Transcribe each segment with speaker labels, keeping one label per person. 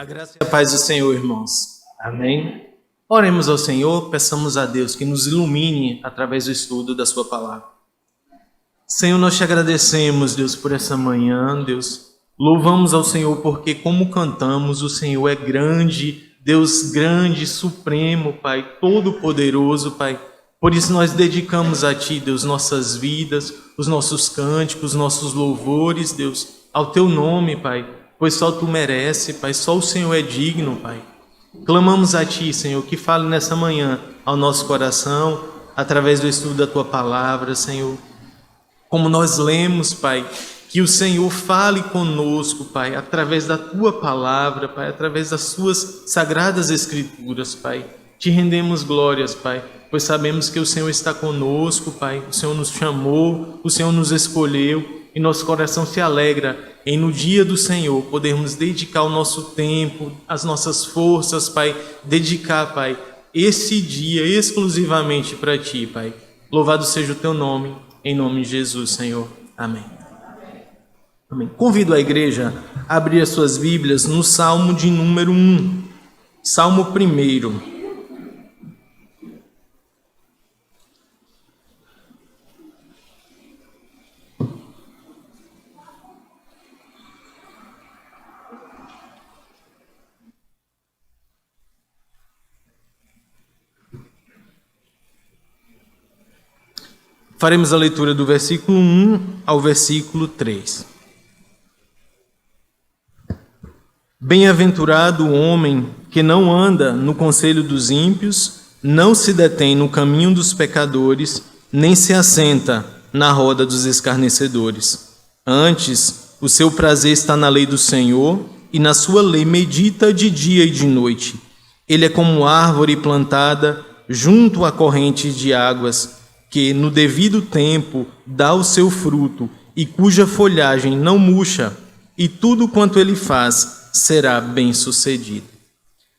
Speaker 1: A graça e a paz do Senhor, irmãos. Amém? Oremos ao Senhor, peçamos a Deus que nos ilumine através do estudo da sua palavra. Senhor, nós te agradecemos, Deus, por essa manhã, Deus. Louvamos ao Senhor porque, como cantamos, o Senhor é grande, Deus grande, supremo, Pai, todo-poderoso, Pai. Por isso nós dedicamos a Ti, Deus, nossas vidas, os nossos cânticos, nossos louvores, Deus, ao Teu nome, Pai, pois só Tu merece, Pai, só o Senhor é digno, Pai. Clamamos a Ti, Senhor, que fale nessa manhã ao nosso coração, através do estudo da Tua palavra, Senhor. Como nós lemos, Pai, que o Senhor fale conosco, Pai, através da Tua palavra, Pai, através das Suas sagradas Escrituras, Pai. Te rendemos glórias, Pai, pois sabemos que o Senhor está conosco, Pai. O Senhor nos chamou, o Senhor nos escolheu e nosso coração se alegra em no dia do Senhor podermos dedicar o nosso tempo, as nossas forças, Pai, dedicar, Pai, esse dia exclusivamente para Ti, Pai. Louvado seja o Teu nome, em nome de Jesus, Senhor. Amém. Amém. Convido a igreja a abrir as suas Bíblias no Salmo de número 1, Salmo 1. Faremos a leitura do versículo 1 ao versículo 3. Bem-aventurado o homem que não anda no conselho dos ímpios, não se detém no caminho dos pecadores, nem se assenta na roda dos escarnecedores. Antes, o seu prazer está na lei do Senhor, e na sua lei medita de dia e de noite. Ele é como árvore plantada junto a correntes de águas, que no devido tempo dá o seu fruto e cuja folhagem não murcha, e tudo quanto ele faz será bem-sucedido.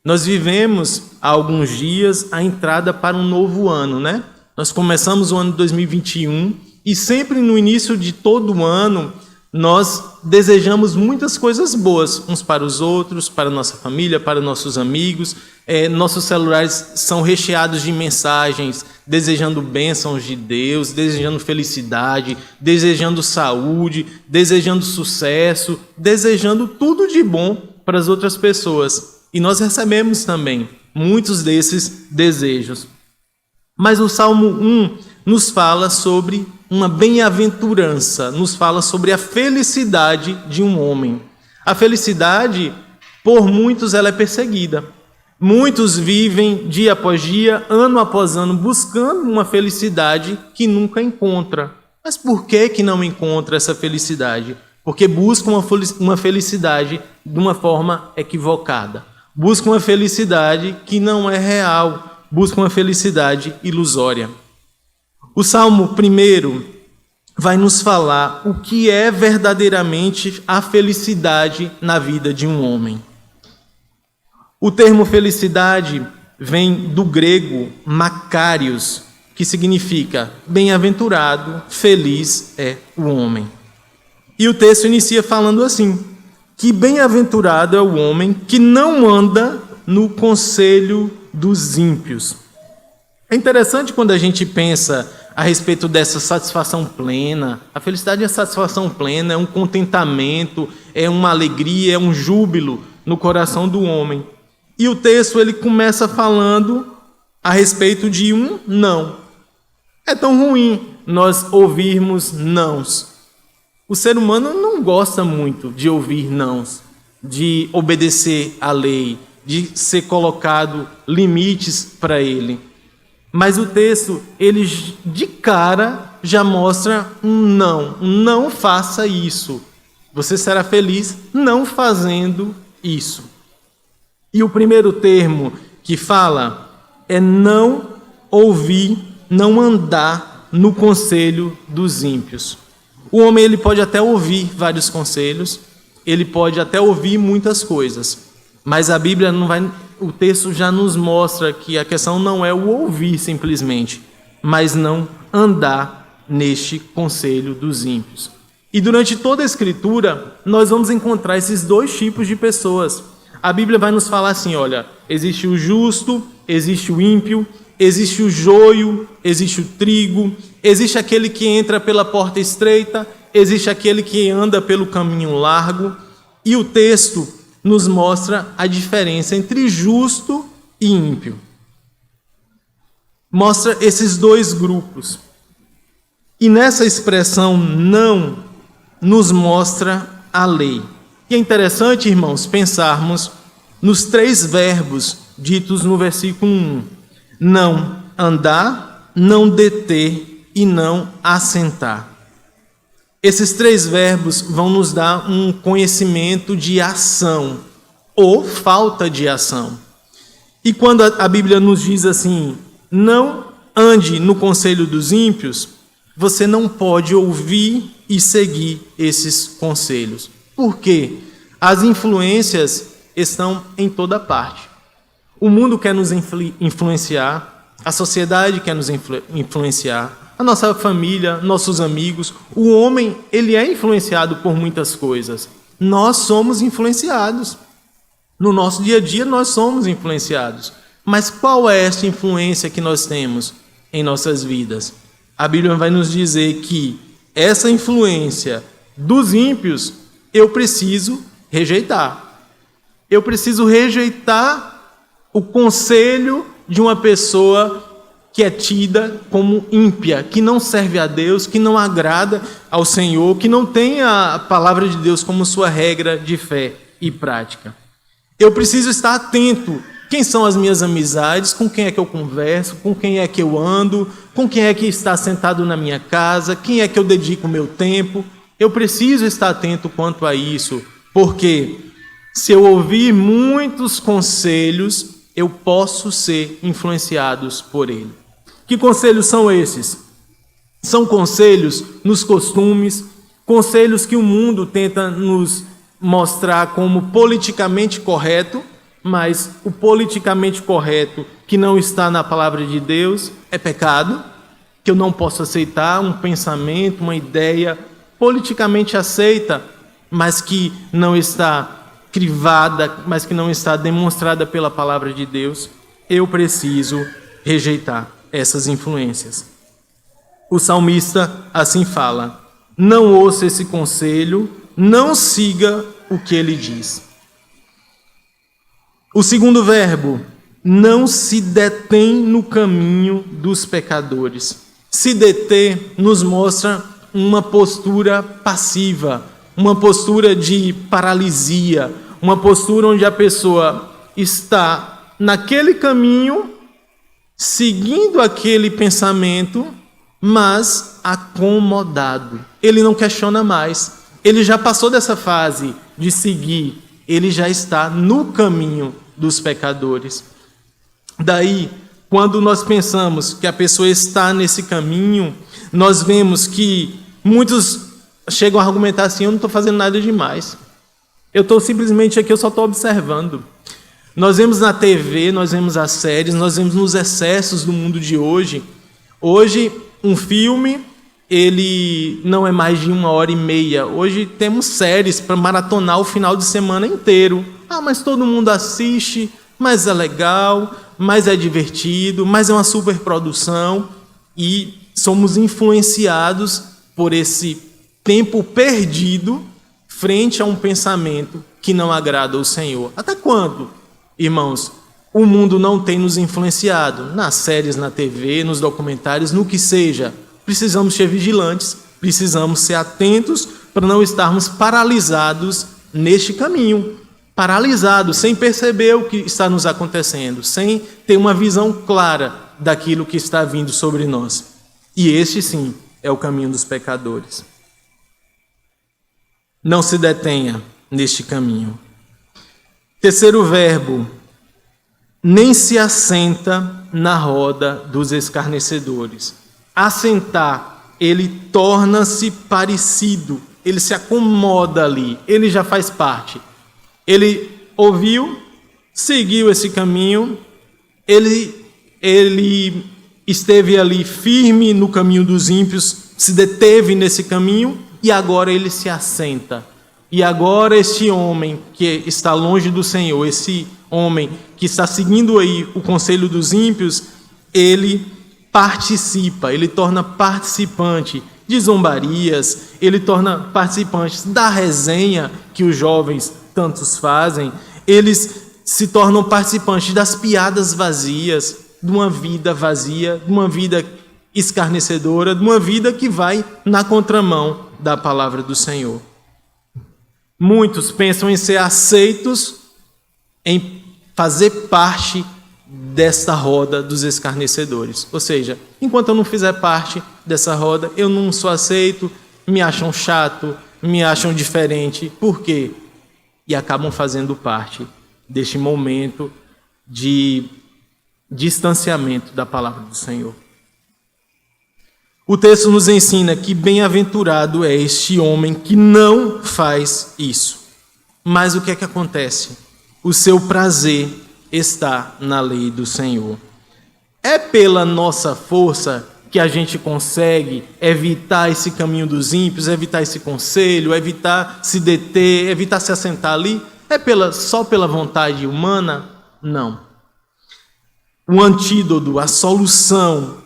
Speaker 1: Nós vivemos há alguns dias a entrada para um novo ano, né? Nós começamos o ano 2021 e sempre no início de todo ano nós desejamos muitas coisas boas uns para os outros, para a nossa família, para nossos amigos. Nossos celulares são recheados de mensagens desejando bênçãos de Deus, desejando felicidade, desejando saúde, desejando sucesso, desejando tudo de bom para as outras pessoas. E nós recebemos também muitos desses desejos. Mas o Salmo 1 nos fala sobre uma bem-aventurança, nos fala sobre a felicidade de um homem. A felicidade, por muitos, ela é perseguida. Muitos vivem dia após dia, ano após ano, buscando uma felicidade que nunca encontra. Mas por que não encontra essa felicidade? Porque buscam uma felicidade de uma forma equivocada. Buscam uma felicidade que não é real. Buscam uma felicidade ilusória. O Salmo 1 vai nos falar o que é verdadeiramente a felicidade na vida de um homem. O termo felicidade vem do grego makarios, que significa bem-aventurado, feliz é o homem. E o texto inicia falando assim, que bem-aventurado é o homem que não anda no conselho dos ímpios. É interessante quando a gente pensa a respeito dessa satisfação plena. A felicidade é a satisfação plena, é um contentamento, é uma alegria, é um júbilo no coração do homem. E o texto ele começa falando a respeito de um não. É tão ruim nós ouvirmos nãos. O ser humano não gosta muito de ouvir nãos, de obedecer à lei, de ser colocado limites para ele. Mas o texto, ele de cara já mostra um não faça isso. Você será feliz não fazendo isso. E o primeiro termo que fala é não ouvir, não andar no conselho dos ímpios. O homem ele pode até ouvir vários conselhos, ele pode até ouvir muitas coisas, mas a Bíblia não vai... O texto já nos mostra que a questão não é o ouvir simplesmente, mas não andar neste conselho dos ímpios. E durante toda a Escritura, nós vamos encontrar esses dois tipos de pessoas. A Bíblia vai nos falar assim, olha, existe o justo, existe o ímpio, existe o joio, existe o trigo, existe aquele que entra pela porta estreita, existe aquele que anda pelo caminho largo, e o texto nos mostra a diferença entre justo e ímpio. Mostra esses dois grupos. E nessa expressão não nos mostra a lei. E é interessante, irmãos, pensarmos nos 3 verbos ditos no versículo 1. Não andar, não deter e não assentar. Esses 3 verbos vão nos dar um conhecimento de ação ou falta de ação. E quando a Bíblia nos diz assim, não ande no conselho dos ímpios, você não pode ouvir e seguir esses conselhos. Por quê? As influências estão em toda parte. O mundo quer nos influenciar, a sociedade quer nos influenciar, a nossa família, nossos amigos. O homem, ele é influenciado por muitas coisas. Nós somos influenciados. No nosso dia a dia, nós somos influenciados. Mas qual é essa influência que nós temos em nossas vidas? A Bíblia vai nos dizer que essa influência dos ímpios eu preciso rejeitar. Eu preciso rejeitar o conselho de uma pessoa que é tida como ímpia, que não serve a Deus, que não agrada ao Senhor, que não tem a palavra de Deus como sua regra de fé e prática. Eu preciso estar atento. Quem são as minhas amizades? Com quem é que eu converso? Com quem é que eu ando? Com quem é que está sentado na minha casa? Quem é que eu dedico o meu tempo? Eu preciso estar atento quanto a isso, porque se eu ouvir muitos conselhos, eu posso ser influenciado por ele. Que conselhos são esses? São conselhos nos costumes, conselhos que o mundo tenta nos mostrar como politicamente correto, mas o politicamente correto que não está na palavra de Deus é pecado, que eu não posso aceitar um pensamento, uma ideia politicamente aceita, mas que não está crivada, mas que não está demonstrada pela palavra de Deus. Eu preciso rejeitar essas influências. O salmista assim fala: não ouça esse conselho, não siga o que ele diz. O segundo verbo, não se detém no caminho dos pecadores. Se deter nos mostra uma postura passiva, uma postura de paralisia, uma postura onde a pessoa está naquele caminho, seguindo aquele pensamento, mas acomodado. Ele não questiona mais. Ele já passou dessa fase de seguir. Ele já está no caminho dos pecadores. Daí, quando nós pensamos que a pessoa está nesse caminho, nós vemos que muitos chegam a argumentar assim: eu não estou fazendo nada demais. Eu estou simplesmente aqui, eu só estou observando. Nós vemos na TV, nós vemos as séries, nós vemos nos excessos do mundo de hoje. Hoje, um filme, ele não é mais de 1h30. Hoje temos séries para maratonar o final de semana inteiro. Ah, mas todo mundo assiste, mas é legal, mas é divertido, mas é uma superprodução. E somos influenciados por esse tempo perdido frente a um pensamento que não agrada ao Senhor. Até quando, irmãos, o mundo não tem nos influenciado? Nas séries, na TV, nos documentários, no que seja. Precisamos ser vigilantes, precisamos ser atentos para não estarmos paralisados neste caminho. Paralisados, sem perceber o que está nos acontecendo, sem ter uma visão clara daquilo que está vindo sobre nós. E este, sim, é o caminho dos pecadores. Não se detenha neste caminho. Terceiro verbo, nem se assenta na roda dos escarnecedores. Assentar, ele torna-se parecido, ele se acomoda ali, ele já faz parte. Ele ouviu, seguiu esse caminho, ele esteve ali firme no caminho dos ímpios, se deteve nesse caminho e agora ele se assenta. E agora este homem que está longe do Senhor, esse homem que está seguindo aí o conselho dos ímpios, ele participa, ele torna participante de zombarias, ele torna participantes da resenha que os jovens tantos fazem, eles se tornam participantes das piadas vazias, de uma vida vazia, de uma vida escarnecedora, de uma vida que vai na contramão da palavra do Senhor. Muitos pensam em ser aceitos, em fazer parte desta roda dos escarnecedores. Ou seja, enquanto eu não fizer parte dessa roda, eu não sou aceito, me acham chato, me acham diferente. Por quê? E acabam fazendo parte deste momento de distanciamento da palavra do Senhor. O texto nos ensina que bem-aventurado é este homem que não faz isso. Mas o que é que acontece? O seu prazer está na lei do Senhor. É pela nossa força que a gente consegue evitar esse caminho dos ímpios, evitar esse conselho, evitar se deter, evitar se assentar ali? É só pela vontade humana? Não. O antídoto, a solução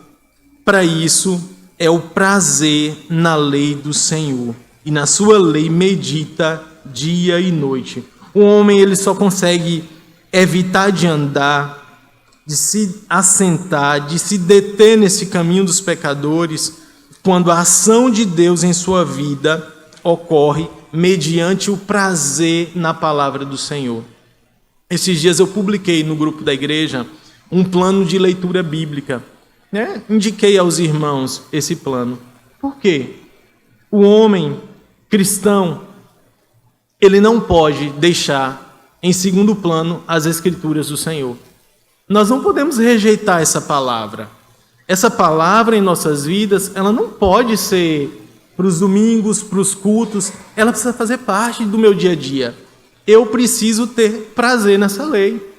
Speaker 1: para isso é o prazer na lei do Senhor. E na sua lei medita dia e noite. O homem ele só consegue evitar de andar, de se assentar, de se deter nesse caminho dos pecadores, quando a ação de Deus em sua vida ocorre mediante o prazer na palavra do Senhor. Esses dias eu publiquei no grupo da igreja um plano de leitura bíblica. Indiquei aos irmãos esse plano. Por quê? O homem cristão, ele não pode deixar em segundo plano as escrituras do Senhor. Nós não podemos rejeitar essa palavra. Essa palavra em nossas vidas, ela não pode ser para os domingos, para os cultos, ela precisa fazer parte do meu dia a dia. Eu preciso ter prazer nessa lei,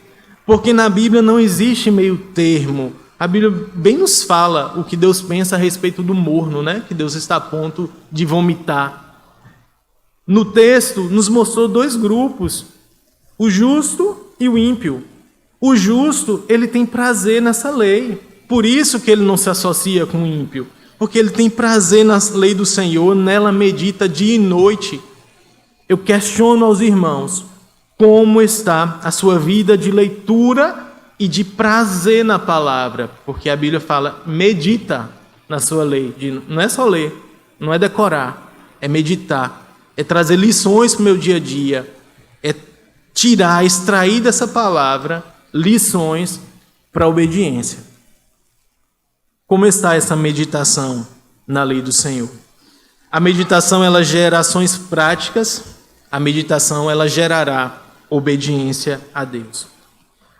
Speaker 1: porque na Bíblia não existe meio termo. A Bíblia bem nos fala o que Deus pensa a respeito do morno, que Deus está a ponto de vomitar. No texto, nos mostrou dois grupos, o justo e o ímpio. O justo, ele tem prazer nessa lei, por isso que ele não se associa com o ímpio, porque ele tem prazer na lei do Senhor, nela medita dia e noite. Eu questiono aos irmãos, como está a sua vida de leitura e de prazer na palavra, porque a Bíblia fala, medita na sua lei, não é só ler, não é decorar, é meditar, é trazer lições para o meu dia a dia, é tirar, extrair dessa palavra lições para a obediência. Como está essa meditação na lei do Senhor? A meditação ela gera ações práticas, a meditação ela gerará obediência a Deus.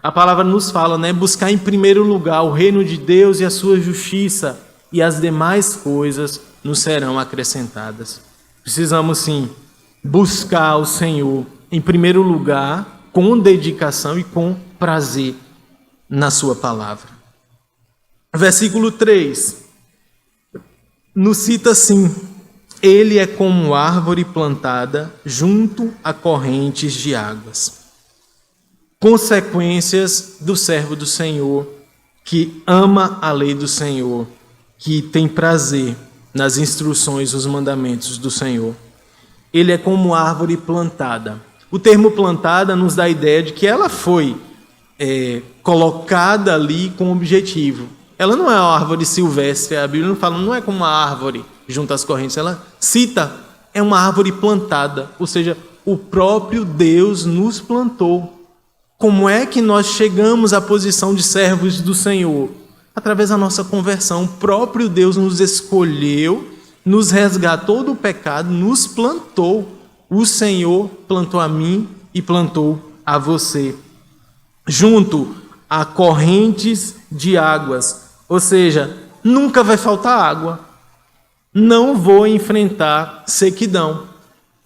Speaker 1: A palavra nos fala, buscar em primeiro lugar o reino de Deus e a sua justiça, e as demais coisas nos serão acrescentadas. Precisamos sim buscar o Senhor em primeiro lugar, com dedicação e com prazer na sua palavra. Versículo 3 nos cita assim: ele é como árvore plantada junto a correntes de águas. Consequências do servo do Senhor, que ama a lei do Senhor, que tem prazer nas instruções, os mandamentos do Senhor. Ele é como árvore plantada. O termo plantada nos dá a ideia de que ela foi colocada ali com objetivo. Ela não é uma árvore silvestre, a Bíblia não fala, não é como uma árvore junto às correntes, ela cita, é uma árvore plantada, ou seja, o próprio Deus nos plantou. Como é que nós chegamos à posição de servos do Senhor? Através da nossa conversão. O próprio Deus nos escolheu, nos resgatou do pecado, nos plantou. O Senhor plantou a mim e plantou a você. Junto a correntes de águas. Ou seja, nunca vai faltar água. Não vou enfrentar sequidão,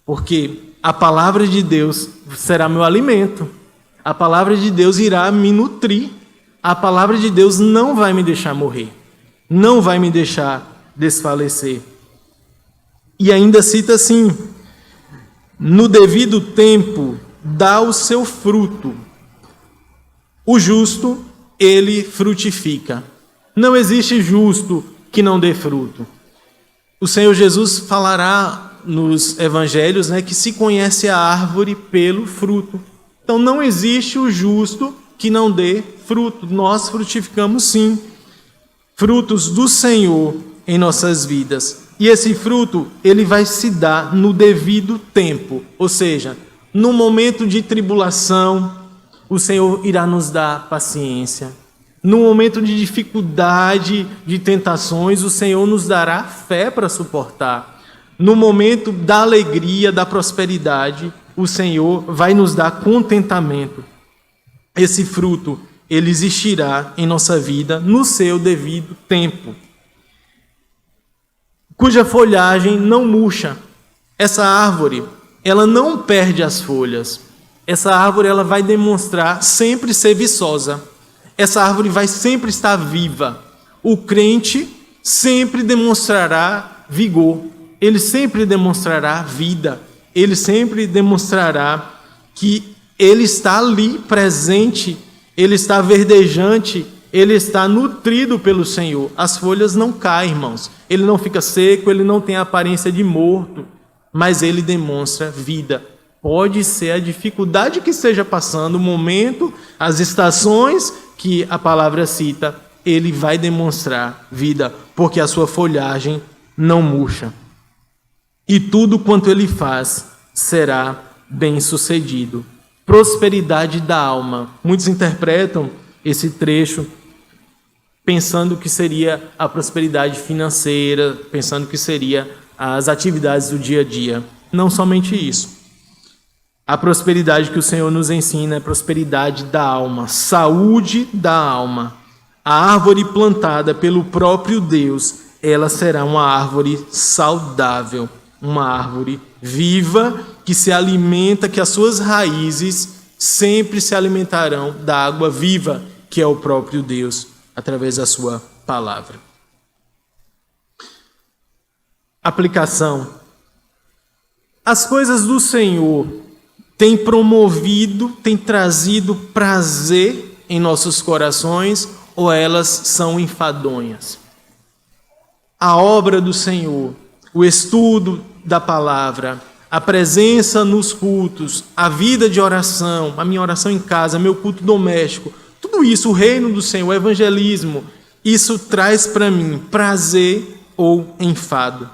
Speaker 1: porque a palavra de Deus será meu alimento. A palavra de Deus irá me nutrir. A palavra de Deus não vai me deixar morrer. Não vai me deixar desfalecer. E ainda cita assim: no devido tempo, dá o seu fruto. O justo, ele frutifica. Não existe justo que não dê fruto. O Senhor Jesus falará nos evangelhos, que se conhece a árvore pelo fruto. Então não existe o justo que não dê fruto. Nós frutificamos sim. Frutos do Senhor em nossas vidas. E esse fruto, ele vai se dar no devido tempo. Ou seja, no momento de tribulação, o Senhor irá nos dar paciência. No momento de dificuldade, de tentações, o Senhor nos dará fé para suportar. No momento da alegria, da prosperidade, o Senhor vai nos dar contentamento. Esse fruto, ele existirá em nossa vida no seu devido tempo, cuja folhagem não murcha. Essa árvore, ela não perde as folhas. Essa árvore, ela vai demonstrar sempre ser viçosa. Essa árvore vai sempre estar viva. O crente sempre demonstrará vigor. Ele sempre demonstrará vida. Ele sempre demonstrará que ele está ali presente, ele está verdejante, ele está nutrido pelo Senhor. As folhas não caem, irmãos. Ele não fica seco, ele não tem a aparência de morto, mas ele demonstra vida. Pode ser a dificuldade que esteja passando, o momento, as estações que a palavra cita, ele vai demonstrar vida, porque a sua folhagem não murcha. E tudo quanto ele faz será bem-sucedido. Prosperidade da alma. Muitos interpretam esse trecho pensando que seria a prosperidade financeira, pensando que seria as atividades do dia a dia. Não somente isso. A prosperidade que o Senhor nos ensina é prosperidade da alma, saúde da alma. A árvore plantada pelo próprio Deus, ela será uma árvore saudável, uma árvore viva, que se alimenta, que as suas raízes sempre se alimentarão da água viva, que é o próprio Deus, através da sua palavra. Aplicação. As coisas do Senhor têm promovido, têm trazido prazer em nossos corações, ou elas são enfadonhas? A obra do Senhor, o estudo da palavra, a presença nos cultos, a vida de oração, a minha oração em casa, meu culto doméstico, tudo isso, o reino do Senhor, o evangelismo, isso traz para mim prazer ou enfado.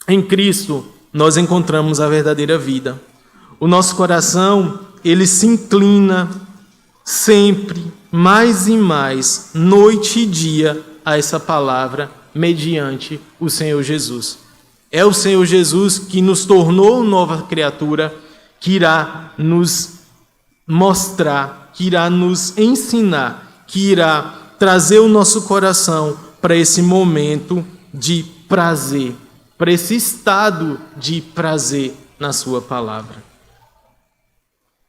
Speaker 1: Em Cristo, nós encontramos a verdadeira vida. O nosso coração, ele se inclina sempre, mais e mais, noite e dia, a essa palavra, mediante o Senhor Jesus. É o Senhor Jesus que nos tornou nova criatura, que irá nos mostrar, que irá nos ensinar, que irá trazer o nosso coração para esse momento de prazer, para esse estado de prazer na sua palavra.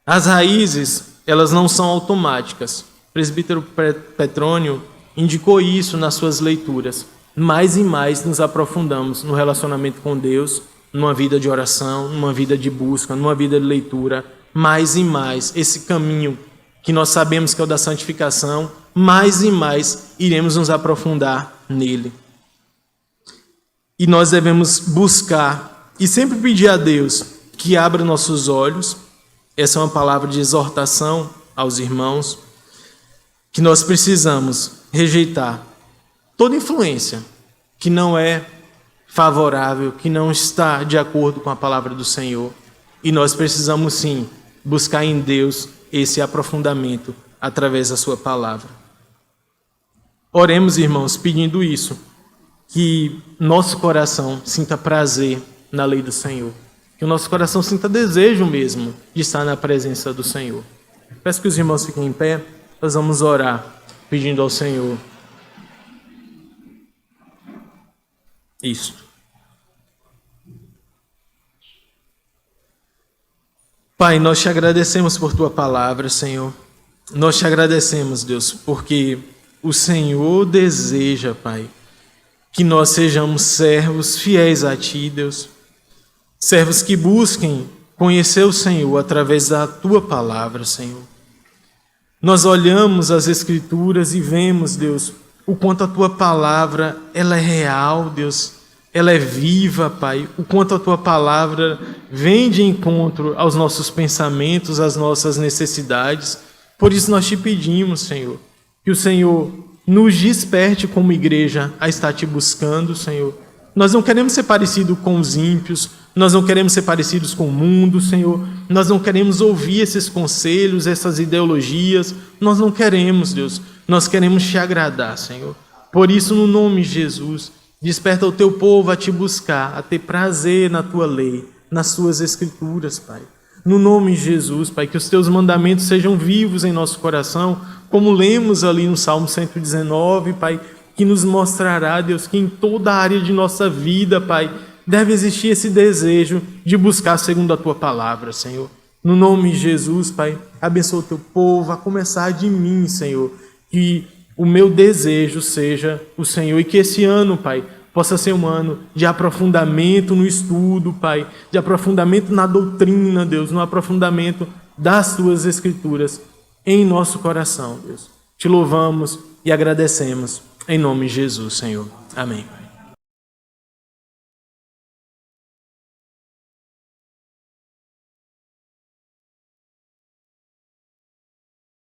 Speaker 1: As raízes, elas não são automáticas. O presbítero Petrônio indicou isso nas suas leituras. Mais e mais nos aprofundamos no relacionamento com Deus, numa vida de oração, numa vida de busca, numa vida de leitura. Mais e mais, esse caminho que nós sabemos que é o da santificação, mais e mais iremos nos aprofundar nele. E nós devemos buscar e sempre pedir a Deus que abra nossos olhos. Essa é uma palavra de exortação aos irmãos, que nós precisamos rejeitar toda influência que não é favorável, que não está de acordo com a palavra do Senhor. E nós precisamos sim buscar em Deus esse aprofundamento através da sua palavra. Oremos, irmãos, pedindo isso, que nosso coração sinta prazer na lei do Senhor, que o nosso coração sinta desejo mesmo de estar na presença do Senhor. Peço que os irmãos fiquem em pé, nós vamos orar pedindo ao Senhor isto. Pai, nós te agradecemos por tua palavra, Senhor. Nós te agradecemos, Deus, porque o Senhor deseja, Pai, que nós sejamos servos fiéis a ti, Deus. Servos que busquem conhecer o Senhor através da Tua palavra, Senhor. Nós olhamos as Escrituras e vemos, Deus, o quanto a Tua palavra ela é real, Deus, ela é viva, Pai. O quanto a Tua palavra vem de encontro aos nossos pensamentos, às nossas necessidades. Por isso nós te pedimos, Senhor, que o Senhor nos desperte como igreja a estar te buscando, Senhor. Nós não queremos ser parecidos com os ímpios, nós não queremos ser parecidos com o mundo, Senhor. Nós não queremos ouvir esses conselhos, essas ideologias. Nós não queremos, Deus. Nós queremos te agradar, Senhor. Por isso, no nome de Jesus, desperta o teu povo a te buscar, a ter prazer na tua lei, nas tuas escrituras, Pai. No nome de Jesus, Pai, que os teus mandamentos sejam vivos em nosso coração, como lemos ali no Salmo 119, Pai, que nos mostrará, Deus, que em toda a área de nossa vida, Pai, deve existir esse desejo de buscar segundo a Tua palavra, Senhor. No nome de Jesus, Pai, abençoa o Teu povo, a começar de mim, Senhor, que o meu desejo seja o Senhor e que esse ano, Pai, possa ser um ano de aprofundamento no estudo, Pai, de aprofundamento na doutrina, Deus, no aprofundamento das Tuas Escrituras em nosso coração, Deus. Te louvamos e agradecemos em nome de Jesus, Senhor. Amém.